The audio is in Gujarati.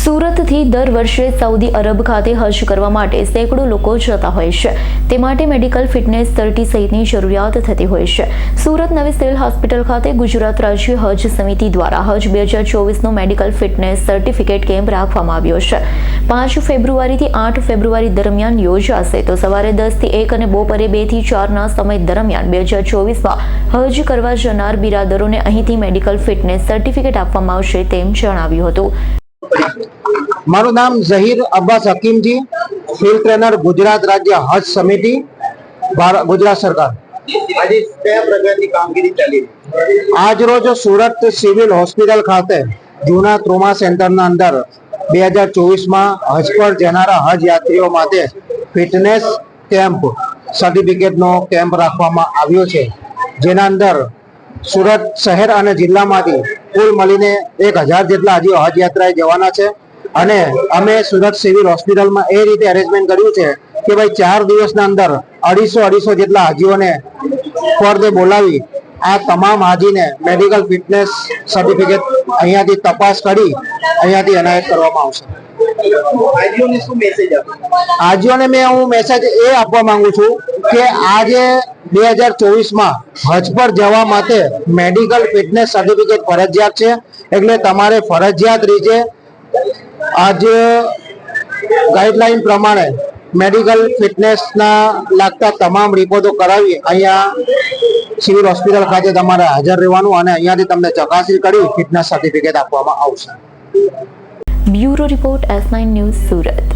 સુરતથી દર વર્ષે સાઉદી અરબ ખાતે હજ કરવા માટે સેંકડો લોકો જતા હોય છે। તે માટે મેડિકલ ફિટનેસ સર્ટી સહિતની જરૂરિયાત થતી હોય છે। સુરત નવી સિવિલ હોસ્પિટલ ખાતે ગુજરાત રાજ્ય હજ સમિતિ દ્વારા હજ 2024નો મેડિકલ ફિટનેસ સર્ટિફિકેટ કેમ્પ રાખવામાં આવ્યો છે। 5 ફેબ્રુઆરીથી 8 ફેબ્રુઆરી દરમિયાન યોજાશે તો સવારે 10 થી 1 અને બપોરે 2 થી 4ના સમય દરમિયાન 2024માં હજ કરવા જનાર બિરાદરોને અહીંથી મેડિકલ ફિટનેસ સર્ટિફિકેટ આપવામાં આવશે તેમ જણાવ્યું હતું। મારું નામ ઝહીર અબ્બાસ હકીમજી, ફિલ્ડ ટ્રેનર, ગુજરાત રાજ્ય હજ સમિતિ, ગુજરાત સરકાર। આજે કયા પ્રકારની કામગીરી ચાલી? આજ રોજ સુરત સિવિલ હોસ્પિટલ ખાતે જૂના ટ્રોમા સેન્ટરના અંદર 2024માં હજ પર જનારા હજ યાત્રીઓ માટે ફિટનેસ કેમ્પ સર્ટિફિકેટનો કેમ્પ રાખવામાં આવ્યો છે, જેના અંદર સુરત શહેર અને જિલ્લામાંથી કુલ મળીને 1000 જેટલા હજી હજ યાત્રાએ જવાના છે। અને અમે સુરત સિવિલ હોસ્પિટલમાં એ રીતે અરેન્જમેન્ટ કર્યું છે કે ભાઈ 4 દિવસના અંદર 250 જેટલા હાજીઓને પર ડે બોલાવી આ તમામ હાજીને મેડિકલ ફિટનેસ સર્ટિફિકેટ અહીંયાથી તપાસ કરી અહીંયાથી એનાયત કરવામાં આવશે। હાજીઓને શું મેસેજ આપો? હાજીઓને હું મેસેજ એ આપવા માંગુ છું કે આજે 2024માં હજ પર જવા માટે મેડિકલ ફિટનેસ સર્ટિફિકેટ ફરજિયાત છે, એટલે તમારે ફરજિયાત રીતે આજ ગાઈડલાઈન પ્રમાણે મેડિકલ ફિટનેસના લાગતા તમામ રિપોર્ટો કરાવી અહીંયા સિવિલ હોસ્પિટલ ખાતે તમારે હાજર રહેવાનું અને અહીંયાથી તમને ચકાસણી કરી ફિટનેસ સર્ટિફિકેટ આપવામાં આવશે। Bureau report S9 news Surat.